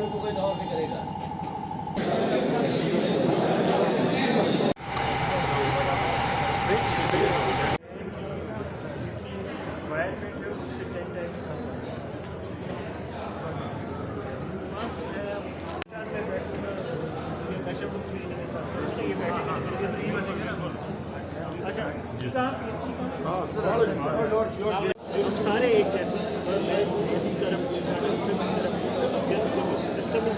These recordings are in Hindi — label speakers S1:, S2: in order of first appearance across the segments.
S1: को कोई गौर नहीं करेगा।
S2: हम सारे एक जैसे सिस्टम में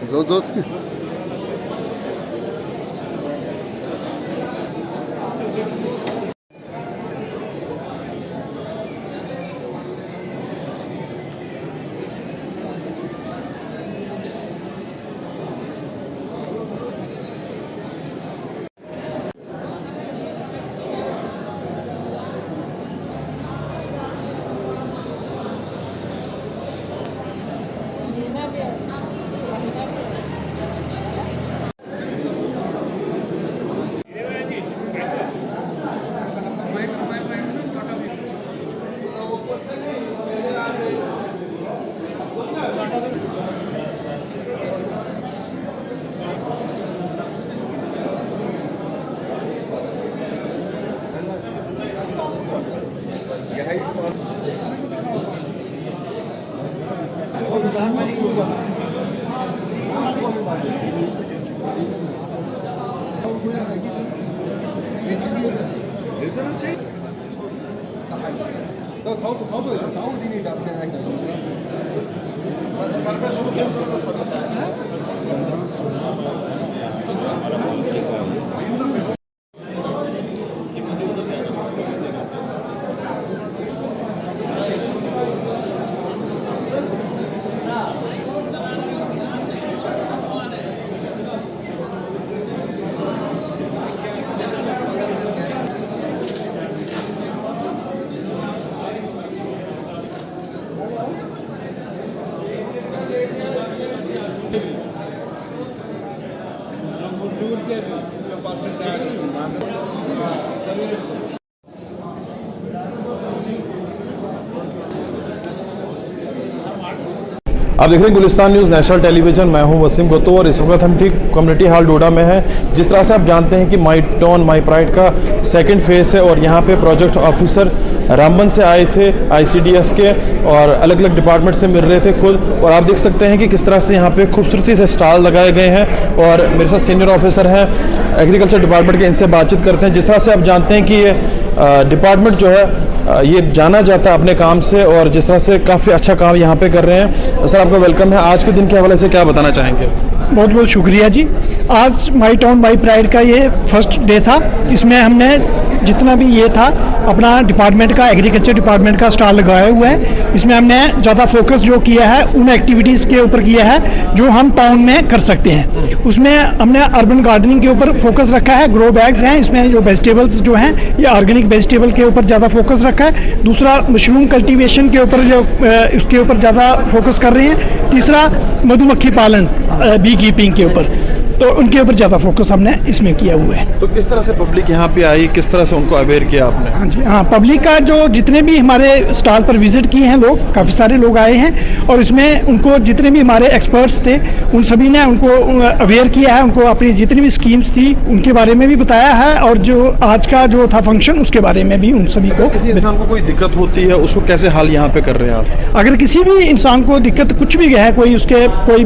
S3: Zot.
S4: आप देख रहे हैं गुलिस्तान न्यूज़ नेशनल टेलीविजन। मैं हूं वसीम गोतो और इस वक्त हम ठीक कम्युनिटी हॉल डोडा में हैं। जिस तरह से आप जानते हैं कि माई टोन माई प्राइड का सेकंड फेज है और यहां पे प्रोजेक्ट ऑफिसर रामबन से आए थे ICDS के, और अलग अलग डिपार्टमेंट से मिल रहे थे खुद। और आप देख सकते हैं कि किस तरह से यहाँ पे खूबसूरती से स्टॉल लगाए गए हैं। और मेरे साथ सीनियर ऑफिसर हैं एग्रीकल्चर डिपार्टमेंट के, इनसे बातचीत करते हैं। जिस तरह से आप जानते हैं कि ये डिपार्टमेंट जो है ये जाना जाता है अपने काम से, और जिस तरह से काफ़ी अच्छा काम यहाँ पे कर रहे हैं। सर, आपका वेलकम है। आज के दिन के हवाले से क्या बताना चाहेंगे?
S1: बहुत बहुत शुक्रिया जी। आज माई टाउन माई प्राइड का ये फर्स्ट डे था। इसमें हमने जितना भी ये था अपना डिपार्टमेंट का, एग्रीकल्चर डिपार्टमेंट का स्टॉल लगाया हुआ है। इसमें हमने ज़्यादा फोकस जो किया है उन एक्टिविटीज़ के ऊपर किया है जो हम टाउन में कर सकते हैं। उसमें हमने अर्बन गार्डनिंग के ऊपर फोकस रखा है। ग्रो बैग्स हैं, इसमें जो वेजिटेबल्स जो हैं ये ऑर्गेनिक वेजिटेबल के ऊपर ज़्यादा फोकस रखा है। दूसरा, मशरूम कल्टीवेशन के ऊपर जो उसके ऊपर ज़्यादा फोकस कर रहे हैं। तीसरा, मधुमक्खी पालन, बी कीपिंग के ऊपर, तो उनके ऊपर ज़्यादा फोकस हमने इसमें किया हुआ है।
S4: तो किस तरह से पब्लिक यहाँ पे आई, किस तरह से उनको अवेयर किया आपने?
S1: हाँ जी, हाँ, पब्लिक का जो जितने भी हमारे स्टॉल पर विजिट किए हैं लोग, काफ़ी सारे लोग आए हैं, और इसमें उनको जितने भी हमारे एक्सपर्ट्स थे उन सभी ने उनको अवेयर किया है। उनको अपनी जितनी भी स्कीम्स थी उनके बारे में भी बताया है, और जो आज का जो था फंक्शन उसके बारे में भी उन सभी को।
S4: किसी इंसान को कोई दिक्कत होती है उसको कैसे हाल यहाँ पे कर रहे हैं आप?
S1: अगर किसी भी इंसान को दिक्कत कुछ भी है, कोई उसके कोई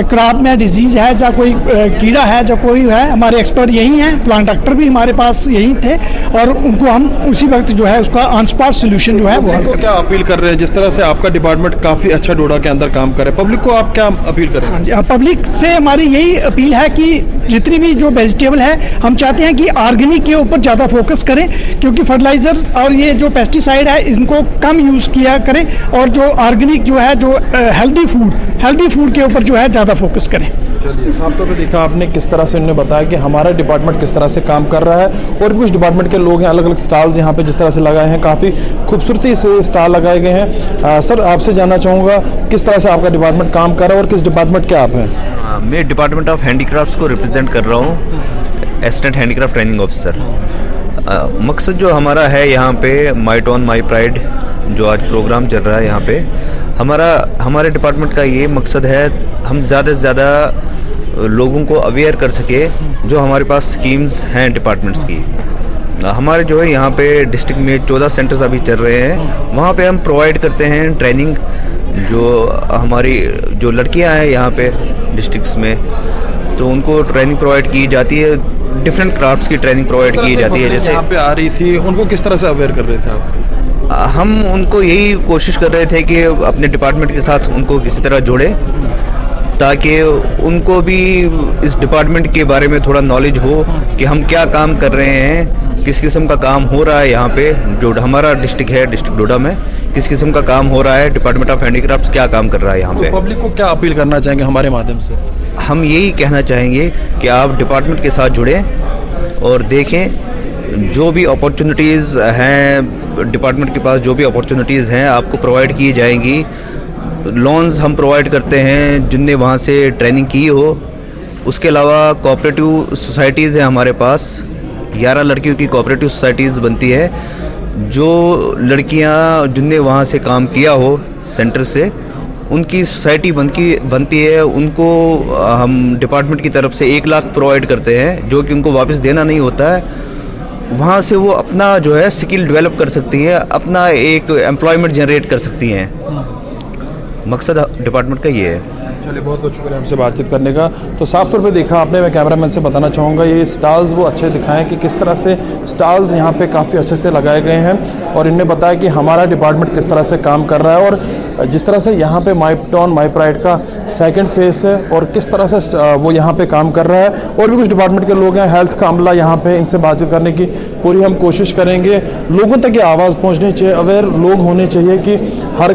S1: क्रॉप में डिजीज़ है या कोई कीड़ा है या कोई है, हमारे एक्सपर्ट यही हैं, प्लांट डॉक्टर भी हमारे पास यही थे, और उनको हम उसी वक्त जो है उसका ऑन स्पॉट सोल्यूशन जो है वो।
S4: पब्लिक को क्या अपील कर रहे हैं? जिस तरह से आपका डिपार्टमेंट काफ़ी अच्छा डोडा के अंदर काम करे, पब्लिक को आप क्या अपील करें?
S1: हाँ जी, पब्लिक से हमारी यही अपील है कि जितनी भी जो वेजिटेबल है हम चाहते हैं कि ऑर्गेनिक के ऊपर ज़्यादा फोकस करें, क्योंकि फर्टिलाइज़र और ये जो पेस्टिसाइड है इनको कम यूज़ किया करें, और जो ऑर्गेनिक जो है जो हेल्दी फूड के ऊपर जो है ज़्यादा फोकस करें।
S4: चलिए, साफ तौर पे देखा आपने किस तरह से उन्होंने बताया कि हमारा डिपार्टमेंट किस तरह से काम कर रहा है, और भी कुछ डिपार्टमेंट के लोग हैं। अलग अलग स्टॉल्स यहाँ पे जिस तरह से लगाए हैं, काफ़ी खूबसूरती से स्टॉल लगाए गए हैं। सर, आपसे जानना चाहूँगा किस तरह से आपका डिपार्टमेंट काम कर रहा है, और किस डिपार्टमेंट के आप हैं?
S2: मैं डिपार्टमेंट ऑफ हैंडीक्राफ्ट्स को रिप्रेजेंट कर रहा हूँ, असिस्टेंट हैंडीक्राफ्ट ट्रेनिंग ऑफिसर। मकसद जो हमारा है यहाँ पे माई टाउन माई प्राइड जो आज प्रोग्राम चल रहा है यहाँ पे, हमारे डिपार्टमेंट का ये मकसद है हम ज़्यादा से ज़्यादा लोगों को अवेयर कर सके। जो हमारे पास स्कीम्स हैं डिपार्टमेंट्स की, हमारे जो है यहाँ पे डिस्ट्रिक्ट में 14 सेंटर्स अभी चल रहे हैं, वहाँ पे हम प्रोवाइड करते हैं ट्रेनिंग। जो हमारी जो लड़कियाँ हैं यहाँ पे डिस्ट्रिक्ट्स में, तो उनको ट्रेनिंग प्रोवाइड की जाती है, डिफरेंट क्राफ्ट्स की ट्रेनिंग प्रोवाइड की जाती है। जैसे
S4: यहाँ पे आ रही थी, उनको किस तरह से अवेयर कर रहे थे आप?
S2: हम उनको यही कोशिश कर रहे थे कि अपने डिपार्टमेंट के साथ उनको किसी तरह जोड़े, ताकि उनको भी इस डिपार्टमेंट के बारे में थोड़ा नॉलेज हो कि हम क्या काम कर रहे हैं, किस किस्म का काम हो रहा है यहाँ पे। जो हमारा डिस्ट्रिक्ट है, डिस्ट्रिक्ट डोडा में किस किस्म का काम हो रहा है, डिपार्टमेंट ऑफ हैंडीक्राफ्ट्स क्या काम कर रहा है यहाँ पे।
S4: तो पब्लिक को क्या अपील करना चाहेंगे हमारे माध्यम से?
S2: हम यही कहना चाहेंगे कि आप डिपार्टमेंट के साथ जुड़ें और देखें जो भी अपॉर्चुनिटीज़ हैं डिपार्टमेंट के पास, जो भी अपॉर्चुनिटीज़ हैं आपको प्रोवाइड की जाएंगी। लोन्स हम प्रोवाइड करते हैं जिनने वहाँ से ट्रेनिंग की हो। उसके अलावा कोऑपरेटिव सोसाइटीज़ हैं हमारे पास, 11 लड़कियों की कोऑपरेटिव सोसाइटीज़ बनती है। जो लड़कियाँ जिनने वहाँ से काम किया हो सेंटर से, उनकी सोसाइटी बनती है, उनको हम डिपार्टमेंट की तरफ से 1 लाख प्रोवाइड करते हैं, जो कि उनको वापस देना नहीं होता है। वहाँ से वो अपना जो है स्किल डेवलप कर सकती हैं, अपना एक एम्प्लॉयमेंट जनरेट कर सकती हैं। मकसद डिपार्टमेंट का ये है।
S4: चलिए, बहुत बहुत शुक्रिया हमसे बातचीत करने का। तो साफ तौर पे देखा आपने, मैं कैमरामैन से बताना चाहूँगा ये स्टॉल्स वो अच्छे दिखाएं कि किस तरह से स्टॉल्स यहाँ पे काफ़ी अच्छे से लगाए गए हैं, और इनने बताया कि हमारा डिपार्टमेंट किस तरह से काम कर रहा है, और जिस तरह से यहाँ पे माई टाउन माई प्राइड का सेकंड फेस है और किस तरह से वो यहाँ पे काम कर रहा है। और भी कुछ डिपार्टमेंट के लोग हैं, हेल्थ का अमला यहाँ पे, इनसे बातचीत करने की पूरी हम कोशिश करेंगे। लोगों तक ये आवाज़ पहुँचनी चाहिए, अवेयर लोग होने चाहिए कि हर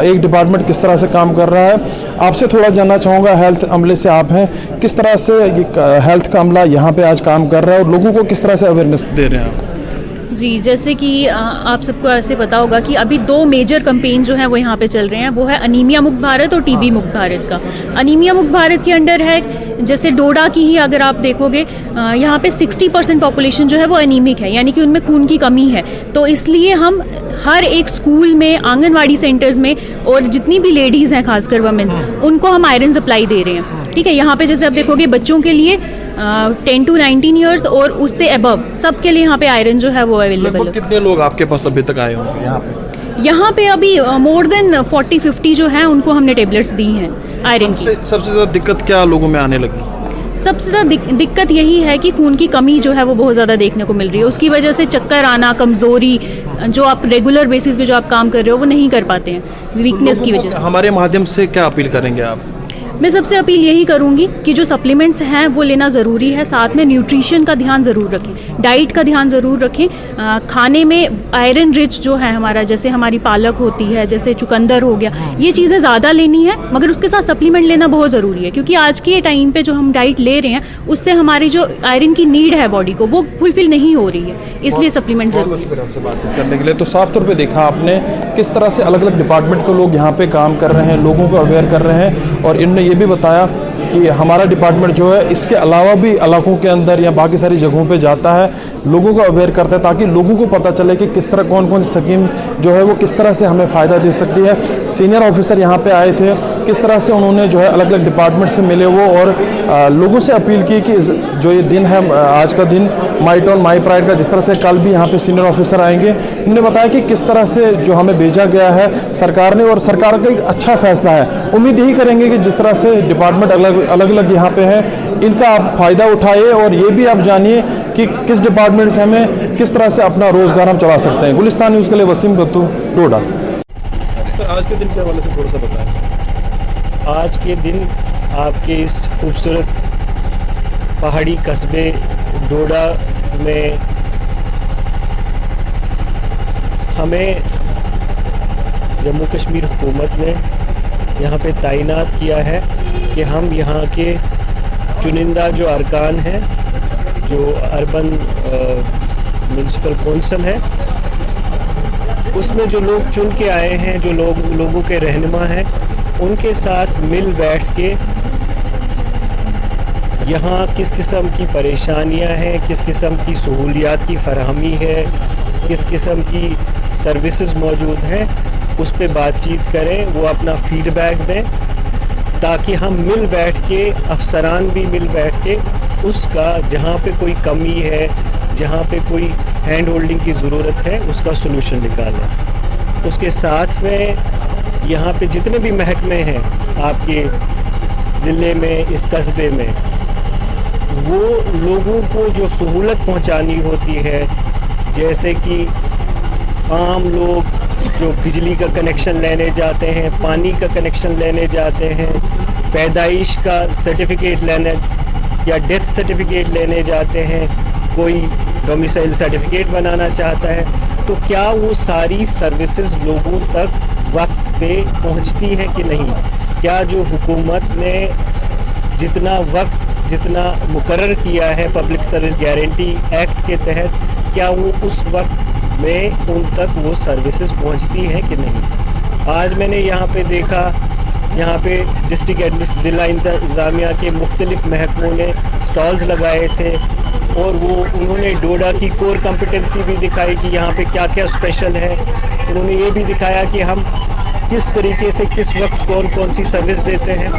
S4: एक डिपार्टमेंट किस तरह से काम कर रहा है। आपसे थोड़ा जानना चाहूँगा, हेल्थ अमले से आप हैं, किस तरह से हेल्थ का अमला यहाँ पे आज काम कर रहा है और लोगों को किस तरह से अवेयरनेस दे रहे हैं आप?
S3: जी, जैसे कि आप सबको ऐसे पता होगा कि अभी 2 मेजर कैंपेन जो हैं वो यहाँ पे चल रहे हैं। वो है अनीमिया मुक्त भारत और टीबी मुक्त भारत का। अनीमिया मुक्त भारत के अंडर है, जैसे डोडा की ही अगर आप देखोगे, यहाँ पे 60% पॉपुलेशन जो है वो अनीमिक है, यानी कि उनमें खून की कमी है। तो इसलिए हम हर एक स्कूल में, आंगनवाड़ी सेंटर्स में, और जितनी भी लेडीज़ हैं खासकर वमेंस, उनको हम आयरन सप्लाई दे रहे हैं। ठीक है, यहाँ पे जैसे आप देखोगे बच्चों के लिए 10 to 19 ईयर्स और उससे अबव सबके लिए यहाँ पे आयरन जो है वो अवेलेबल
S4: लगभग
S3: है।
S4: कितने लोग आपके पास अभी तक आए होंगे यहाँ पे?
S3: यहाँ पे अभी मोर देन 40-50 जो हैं उनको हमने टेबलेट्स दी हैं आयरन की।
S4: सबसे ज़्यादा दिक्कत क्या लोगों में आने लगी?
S3: सबसे ज़्यादा दिक्कत यही है कि खून की कमी जो है वो बहुत ज़्यादा देखने को मिल रही है। उसकी वजह से चक्कर आना, कमज़ोरी, जो आप रेगुलर बेसिस पे जो आप काम कर रहे हो वो नहीं कर पाते हैं वीकनेस की वजह से।
S4: हमारे माध्यम से क्या अपील करेंगे आप?
S3: मैं सबसे अपील यही करूंगी कि जो सप्लीमेंट्स हैं वो लेना ज़रूरी है, साथ में न्यूट्रिशन का ध्यान ज़रूर रखें, डाइट का ध्यान ज़रूर रखें। खाने में आयरन रिच जो है हमारा, जैसे हमारी पालक होती है, जैसे चुकंदर हो गया, ये चीज़ें ज़्यादा लेनी है, मगर उसके साथ सप्लीमेंट लेना बहुत ज़रूरी है, क्योंकि आज के टाइम पे जो हम डाइट ले रहे हैं उससे हमारी जो आयरन की नीड है बॉडी को वो फुलफिल नहीं हो रही है, इसलिए सप्लीमेंट
S4: बहुत
S3: ज़रूरी है।
S4: शुक्रिया आपसे बातचीत करने के लिए। तो साफ तौर पे देखा आपने किस तरह से अलग अलग डिपार्टमेंट के लोग यहाँ पे काम कर रहे हैं, लोगों को अवेयर कर रहे हैं, और इनने ये भी बताया कि हमारा डिपार्टमेंट जो है इसके अलावा भी इलाकों के अंदर या बाकी सारी जगहों पे जाता है, लोगों को अवेयर करता है, ताकि लोगों को पता चले कि किस तरह कौन कौन सी स्कीम जो है वो किस तरह से हमें फ़ायदा दे सकती है। सीनियर ऑफिसर यहाँ पे आए थे, किस तरह से उन्होंने जो है अलग अलग डिपार्टमेंट से मिले वो, और लोगों से अपील की कि जो ये दिन है आज का दिन माई टाउन माई प्राइड का, जिस तरह से कल भी यहाँ पे सीनियर ऑफिसर आएंगे, उन्होंने बताया कि किस तरह से जो हमें भेजा गया है सरकार ने, और सरकार का एक अच्छा फैसला है। उम्मीद यही करेंगे कि जिस तरह से डिपार्टमेंट अलग अलग यहाँ पे है, इनका आप फ़ायदा उठाइए, और ये भी आप जानिए कि किस डिपार्टमेंट से हमें किस तरह से अपना रोज़गार हम चला सकते हैं। गुलिस्तान न्यूज़ के लिए वसीम बत्तू, डोडा। सर, आज के दिन के हवाले से थोड़ा सा बताएं।
S5: आज के दिन आपके इस खूबसूरत पहाड़ी कस्बे डोडा में हमें जम्मू कश्मीर हुकूमत ने यहाँ पे तैनात किया है कि हम यहाँ के चुनिंदा जो अरकान हैं, जो अर्बन म्यूनसिपल कौंसिल है, उसमें जो लोग चुन के आए हैं, जो लोगों के रहनुमा हैं, उनके साथ मिल बैठ के यहाँ किस किस्म की परेशानियाँ हैं, किस किस्म की सहूलियात की फराहमी है, किस किस्म की सर्विसेज मौजूद हैं, उस पर बातचीत करें, वो अपना फीडबैक दें, ताकि हम मिल बैठ के, अफसरान भी मिल बैठ के उसका जहाँ पे कोई कमी है, जहाँ पे कोई हैंड होल्डिंग की ज़रूरत है, उसका सलूशन निकालें। उसके साथ में यहाँ पे जितने भी महकमे हैं आपके ज़िले में, इस कस्बे में, वो लोगों को जो सहूलत पहुँचानी होती है, जैसे कि आम लोग जो बिजली का कनेक्शन लेने जाते हैं, पानी का कनेक्शन लेने जाते हैं, पैदाइश का सर्टिफिकेट लेने या डेथ सर्टिफिकेट लेने जाते हैं, कोई डोमिसाइल सर्टिफिकेट बनाना चाहता है, तो क्या वो सारी सर्विसेज लोगों तक वक्त पे पहुंचती हैं कि नहीं? क्या जो हुकूमत ने जितना वक्त जितना मुकर्रर किया है पब्लिक सर्विस गारंटी एक्ट के तहत, क्या वो उस वक्त में उन तक वो सर्विसेज पहुंचती हैं कि नहीं? आज मैंने यहाँ पे देखा, यहाँ पे डिस्ट्रिक्ट ज़िला इंतज़ामिया के मुख्तलिफ महकमों ने स्टॉल्स लगाए थे, और वो उन्होंने डोडा की कोर कॉम्पिटेंसी भी दिखाई कि यहाँ पे क्या क्या स्पेशल है। उन्होंने ये भी दिखाया कि हम किस तरीके से किस वक्त कौन कौन सी सर्विस देते हैं,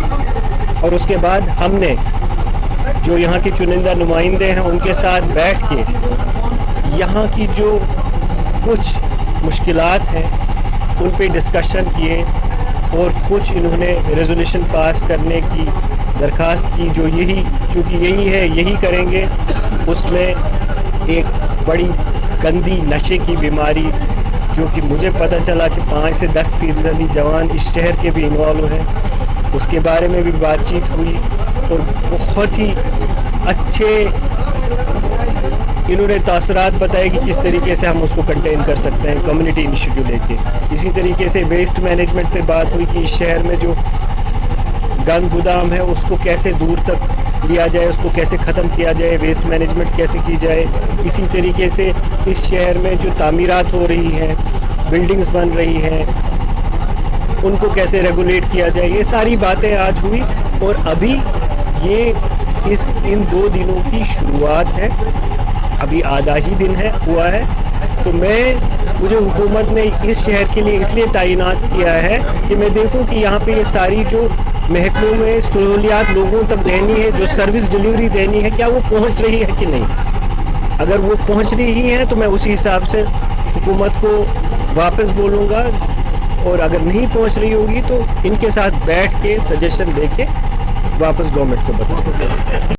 S5: और उसके बाद हमने जो यहाँ के चुनिंदा नुमाइंदे हैं उनके साथ बैठ के यहाँ की जो कुछ मुश्किलात हैं उन पे डिस्कशन किए, और कुछ इन्होंने रेजोल्यूशन पास करने की दरखास्त की, जो चूँकि यही है यही करेंगे। उसमें एक बड़ी गंदी नशे की बीमारी, जो कि मुझे पता चला कि 5 से 10% जवान इस शहर के भी इन्वॉल्व हैं, उसके बारे में भी बातचीत हुई, और बहुत ही अच्छे इन्होंने तासरात बताए कि किस तरीके से हम उसको कंटेन कर सकते हैं कम्युनिटी इनिशिएटिव लेके। इसी तरीके से वेस्ट मैनेजमेंट पे बात हुई कि इस शहर में जो गंद गुदाम है उसको कैसे दूर तक लिया जाए, उसको कैसे ख़त्म किया जाए, वेस्ट मैनेजमेंट कैसे की जाए। इसी तरीके से इस शहर में जो तामीरात हो रही हैं, बिल्डिंग्स बन रही हैं, उनको कैसे रेगुलेट किया जाए, ये सारी बातें आज हुई। और अभी ये इन 2 दिनों की शुरुआत है, अभी आधा ही दिन हुआ है। तो मुझे हुकूमत ने इस शहर के लिए इसलिए तैनात किया है कि मैं देखूं कि यहाँ पे ये सारी जो महकमों में सहूलियात लोगों तक देनी है, जो सर्विस डिलीवरी देनी है, क्या वो पहुंच रही है कि नहीं। अगर वो पहुंच रही है तो मैं उसी हिसाब से हुकूमत को वापस बोलूँगा, और अगर नहीं पहुंच रही होगी तो इनके साथ बैठ के सजेशन दे के वापस गवर्नमेंट को बता दूँगा।